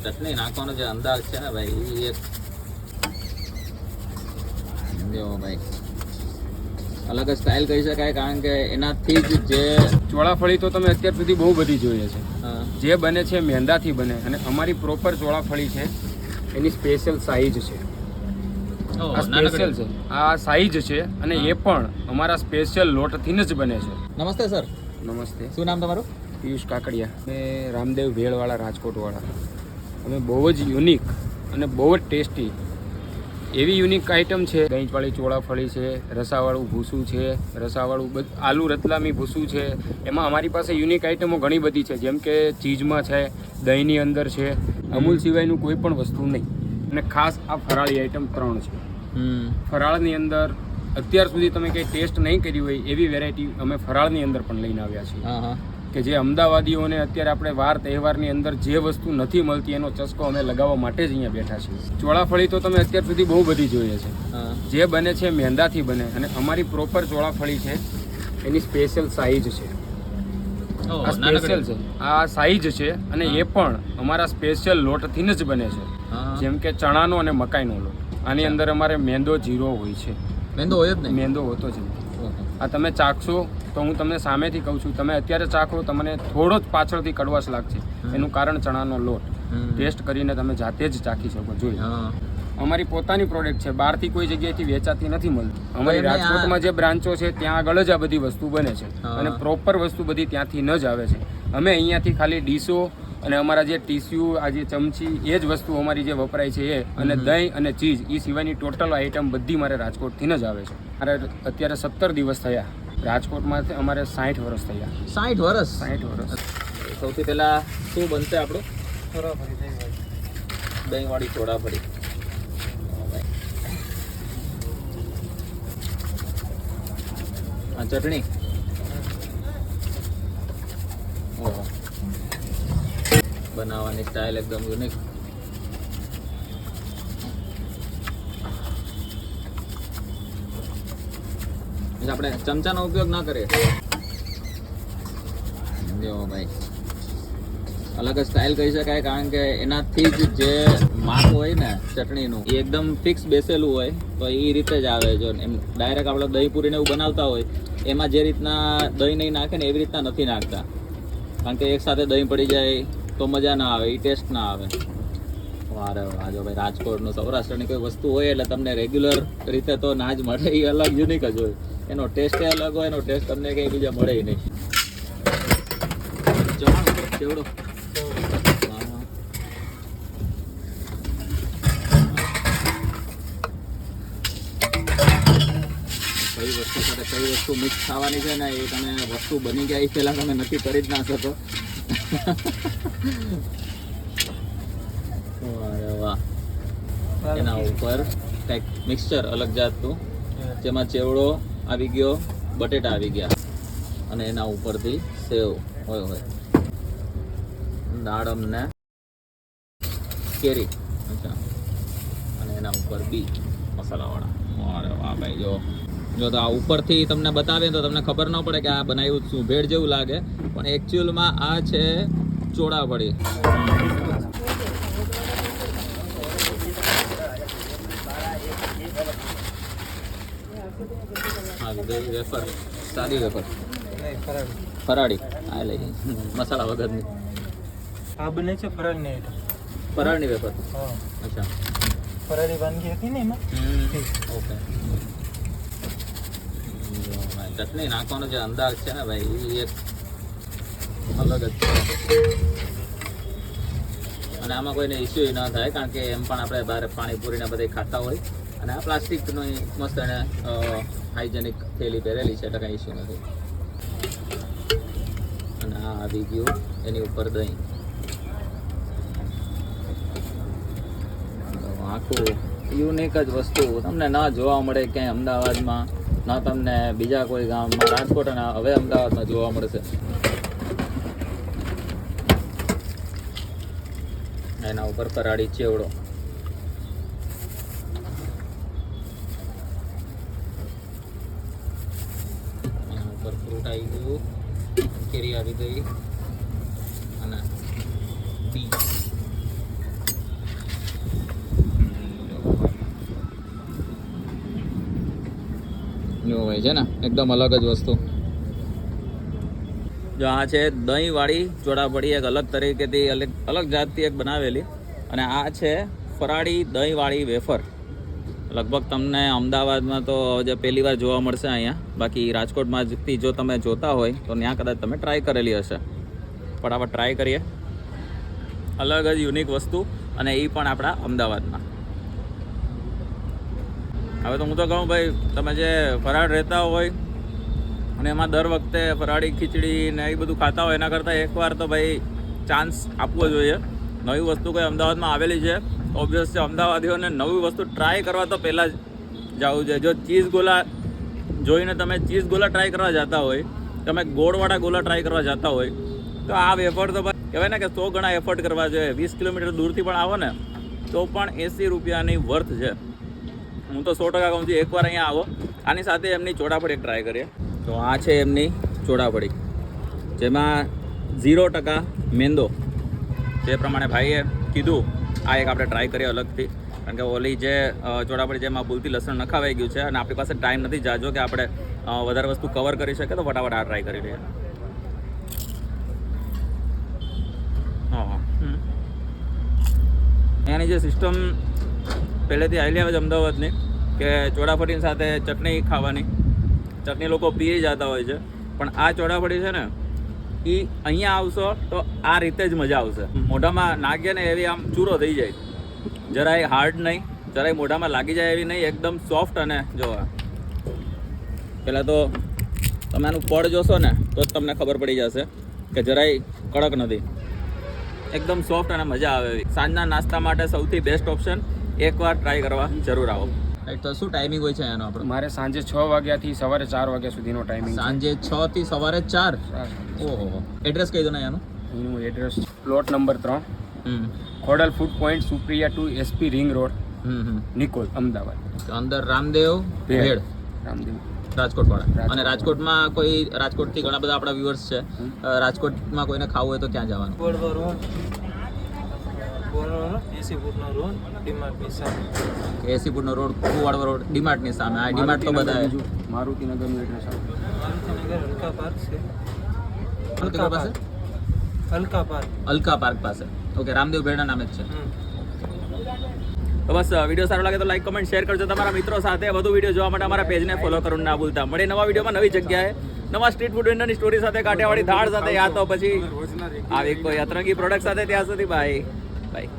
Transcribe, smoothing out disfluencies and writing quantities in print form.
ચટણી નાખવાનો જે અંદાજ છે ને ભાઈ એ એક જો ભાઈ અલગ જ સ્ટાઇલ કહી શકાય, કારણ કે એનાથી જ જે ચોળાફળી તો તમે અત્યાર સુધી બહુ બધી જોઈએ છે. હા, જે બને છે મેંદાથી બને અને અમારી પ્રોપર ચોળાફળી છે, એની સ્પેશિયલ સાઈઝ છે. આ સ્પેશિયલ છે, આ સાઈઝ છે અને એ પણ અમારા સ્પેશિયલ લોટથી જ બને છે. નમસ્તે સર. નમસ્તે. શું નામ તમારું? પિયુષ કાકડિયા. અમે રામદેવ ભેળવાળા રાજકોટવાળા. અમે બહુ જ યુનિક અને બહુ જ ટેસ્ટી એવી યુનિક આઈટમ છે. દહીંવાળી ચોળાફળી છે, રસાવાળું ભૂસું છે, રસાવાળું આલુ રતલામી ભૂસું છે. એમાં અમારી પાસે યુનિક આઈટમો ઘણી બધી છે, જેમ કે ચીઝમાં છે, દહીંની અંદર છે, અમૂલ સિવાયનું કોઈ પણ વસ્તુ નહીં. અને ખાસ આ ફરાળી આઈટમ 3 છે. ફરાળની અંદર અત્યાર સુધી તમે કંઈ ટેસ્ટ નહીં કરી હોય એવી વેરાયટી અમે ફરાળની અંદર પણ લઈને આવ્યા છીએ. કે જે અમદાવાદીઓને અત્યારે આપણે વાર તહેવારની અંદર જે વસ્તુ નથી મળતી એનો ચસ્કો અમે લગાવવા માટે જ અહીંયા બેઠા છીએ. ચોળાફળી તો તમે અત્યાર સુધી બહુ બધી જોઈએ છે. જે બને છે મેંદાથી બને અને અમારી પ્રોપર ચોળાફળી છે, એની સ્પેશિયલ સાઈઝ છે. આ સ્પેશિયલ છે, આ સાઈઝ છે અને એ પણ અમારા સ્પેશિયલ લોટથી જ બને છે, જેમ કે ચણાનો અને મકાઈનો લોટ. આની અંદર અમારે મેંદો જીરો હોય છે. મેંદો હોય જ નહીં? મેંદો હોતો જ નથી. આ તમે ચાખશો તો હું તમને સામેથી કહું છું, તમે અત્યારે ચાખો તમને થોડો જ પાછળથી કડવાશ લાગશે. એનું કારણ ચણાનો લોટ. ટેસ્ટ કરીને તમે જાતે જ ચાખી શકો. જોઈ, અમારી પોતાની પ્રોડક્ટ છે, બહારથી કોઈ જગ્યાએથી વેચાતી નથી મળતી. અમારી રાજકોટમાં જે બ્રાન્ચો છે ત્યાં આગળ જ આ બધી વસ્તુ બને છે અને પ્રોપર વસ્તુ બધી ત્યાંથી ન જ આવે છે. અમે અહીંયાથી ખાલી ડીશો અને અમારા જે ટીસ્યુ, આ જે ચમચી, એ જ વસ્તુ અમારી જે વપરાય છે એ, અને દહીં અને ચીઝ, એ સિવાયની ટોટલ આઈટમ બધી મારે રાજકોટથી જ આવે છે. મારે અત્યારે 17 દિવસ થયા રાજકોટમાં, અમારે 60 વર્ષ થયા. 60 વર્ષ? 60 વર્ષ. સૌથી પહેલા શું બનશે આપણું? દહીંવાળી ચોળાફળી. ચટણી. ઓહો, બનાવવાની સ્ટાઇલ એકદમ યુનિક. આપણે ચમચાનો ઉપયોગ ના કરીએ. જો ભાઈ અલગ જ સ્ટાઇલ કહી શકાય, કારણ કે એનાથી જ જે માપ હોય ને ચટણીનું એ એકદમ ફિક્સ બેસેલું હોય, તો એ રીતે જ આવે. જો એમ ડાયરેક્ટ આપણે દહીં પૂરીને એવું બનાવતા હોય એમાં જે રીતના દહીં નહીં નાખે ને એવી રીતના નથી નાખતા, કારણ કે એક સાથે દહીં પડી જાય તો મજા ના આવે, એ ટેસ્ટ ના આવે. વારે વાહ. જો ભાઈ રાજકોટનું સૌરાષ્ટ્રની કોઈ વસ્તુ હોય એટલે તમને રેગ્યુલર રીતે તો ના જ મળે, એ અલગ યુનિક જ હોય. એનો ટેસ્ટ અલગ હોય, એનો ટેસ્ટ તમને કંઈ બીજા મળે નહીં. ચેવડો. કઈ વસ્તુ સાથે કઈ વસ્તુ મિક્સ થવાની છે ને એ તમે વસ્તુ બની જાય એ પહેલાં તમે નક્કી કરી જ ના શકો. વાહ. એના ઉપર કંઈક મિક્સચર અલગ જાતનું, જેમાં ચેવડો આવી ગયો, બટેટા આવી ગયા અને એના ઉપરથી સેવ હોય, દાડમ ને કેરી. અચ્છા. અને એના ઉપર બી મસાલાવાળા. અરે વાહ ભાઈ. જો તો આ ઉપરથી તમને બતાવે તો તમને ખબર ન પડે કે આ બનાવ્યું શું, ભેળ જેવું લાગે, પણ એકચ્યુઅલમાં આ છે ચોળાફળી. વેફર, સાદી વેફર, ફરાળી. આ લઈ મસાલા વગરની. આ બને છે ફરાળની આઈટમ. ફરાળની વેફર. અચ્છા. ફરાળી વાનગી હતી ને એમાં. ઓકે. ચટણી નાખવાનો જે અંદાજ છે ને ભાઈ એ એક અલગ જ છે. અને આમાં કોઈને ઇસ્યુ ના થાય, કારણ કે એમ પણ આપણે બહાર પાણીપુરીને બધે ખાતા હોય અને આ પ્લાસ્ટિકની મસ્ત એને હાઇજેનિક થેલી પહેરેલી છે એટલે કાંઈ ઇસ્યુ નથી. અને આ આવી ગયું એની ઉપર દહીં. આખું યુનિક જ વસ્તુ તમને ના જોવા મળે ક્યાંય અમદાવાદમાં, ના તમને બીજા કોઈ ગામમાં. રાજકોટ અને હવે અમદાવાદમાં જોવા મળશે. એના ઉપર ફરાળી ચેવડો. એના ઉપર ફ્રૂટ આવી ગયું, કેરી આવી ગઈ અને બી. હોય છે ને એકદમ અલગ જ વસ્તુ. જો આ છે દહીંવાળી ચોળાફળી, એક અલગ તરીકેથી અલગ જાતથી એક બનાવેલી. અને આ છે ફરાળી દહીંવાળી વેફર. લગભગ તમને અમદાવાદમાં તો જે પહેલી વાર જોવા મળશે અહીંયા, બાકી રાજકોટમાંથી જો તમે જોતા હોય તો ત્યાં કદાચ તમે ટ્રાય કરેલી હશે. ફટાફટ ટ્રાય કરીએ. અલગ જ યુનિક વસ્તુ, અને એ પણ આપણા અમદાવાદમાં. હવે તો હું તો કહું ભાઈ, તમે જે ફરાળ રહેતા હોય અને એમાં દર વખતે ફરાળી ખીચડી ને એ બધું ખાતા હોય, એના કરતાં એકવાર તો ભાઈ ચાન્સ આપવો જોઈએ. નવી વસ્તુ કોઈ અમદાવાદમાં આવેલી છે, ઓબ્વિયસ છે અમદાવાદીઓને નવી વસ્તુ ટ્રાય કરવા તો પહેલાં જ જવું જોઈએ. જો ચીઝ ગોલા જોઈને તમે ચીઝ ગોલા ટ્રાય કરવા જતા હોય, તમે ગોળવાળા ગોલા ટ્રાય કરવા જતા હોય, તો આ વેફર તો ભાઈ કહેવાય ને કે 100 ગણા એફર્ટ કરવા જોઈએ. 20 કિલોમીટર દૂરથી પણ આવો ને તો પણ 80 રૂપિયાની વર્થ છે. હું તો 100% કહું છું, એકવાર અહીંયા આવો. આની સાથે એમની ચોળાફળી ટ્રાય કરીએ. તો આ છે એમની ચોળાફળી, જેમાં 0% મેંદો, જે પ્રમાણે ભાઈએ કીધું. આ એક આપણે ટ્રાય કરીએ અલગથી, કારણ કે ઓલી જે ચોળાફળી જેમાં ભૂલથી લસણ નખાવાઈ ગયું છે અને આપણી પાસે ટાઈમ નથી જાજો કે આપણે વધારે વસ્તુ કવર કરી શકીએ, તો ફટાફટ આ ટ્રાય કરી લઈએ. અહીંયાની જે સિસ્ટમ પહેલેથી આવેલી આવે છે અમદાવાદની, કે ચોળાફળીની સાથે ચટણી ખાવાની. ચટણી લોકો પી જતા હોય છે, પણ આ ચોળાફળી છે ને એ અહીંયા આવશો તો આ રીતે જ મજા આવશે. મોઢામાં નાખીએ ને એવી આમ ચૂરો થઈ જાય, જરાય હાર્ડ નહીં, જરાય મોઢામાં લાગી જાય એવી નહીં, એકદમ સોફ્ટ. અને જો પહેલાં તો તમે આનું પડ જોશો ને તો જ તમને ખબર પડી જશે કે જરાય કડક નથી, એકદમ સોફ્ટ અને મજા આવે એવી. સાંજના નાસ્તા માટે સૌથી બેસ્ટ ઓપ્શન, એકવાર ટ્રાય કરવા જરૂર આવો. તો શું ટાઈમિંગ હોય છે એનો આપણો? મારે સાંજે 6 વાગ્યાથી સવારે 4 વાગ્યા સુધીનો ટાઈમિંગ. સાંજે 6 થી સવારે 4. ઓહો. એડ્રેસ કહી દો ને એનું. એનું address plot number 3, Khodal food point, Supriya two SP ring road, Nikol, Ahmedabad. અંદર રામદેવ ભેળ, રામદેવ રાજકોટ વાળા. અને રાજકોટમાં કોઈ, રાજકોટથી ઘણા બધા આપણા વ્યુઅર્સ છે, રાજકોટમાં કોઈને ખાવું હોય તો ક્યાં જવાનું? ગોળવા રોડ, 80 ફૂટનો રોડ, ડીમાર્ટની સામે. 80 ફૂટનો રોડ, કુવાડવા રોડ, ડીમાર્ટની સામે. આ ડીમાર્ટ તો બધા મારુતિનગરનું એડ્રેસ આવે. મારુતિનગર હલકા પાર્ક છે. હલકા પાસે, હલકા પાર્ક. અલકા પાર્ક પાસે. ઓકે, રામદેવ ભેળના નામે જ છે. તો બસ વિડીયો સારો લાગે તો લાઈક, કમેન્ટ, શેર કરજો તમારા મિત્રો સાથે. વધુ વિડીયો જોવા માટે અમારા પેજને ફોલો કરવાનું ના ભૂલતા. મળે નવા વિડીયોમાં, નવી જગ્યાએ, નવા સ્ટ્રીટ ફૂડ વેન્ડરની સ્ટોરી સાથે, કાઠિયાવાડી દાળ સાથે, યા તો પછી આવી કોઈ અતરંગી પ્રોડક્ટ સાથે. ત્યાં સુધી બાય બાય.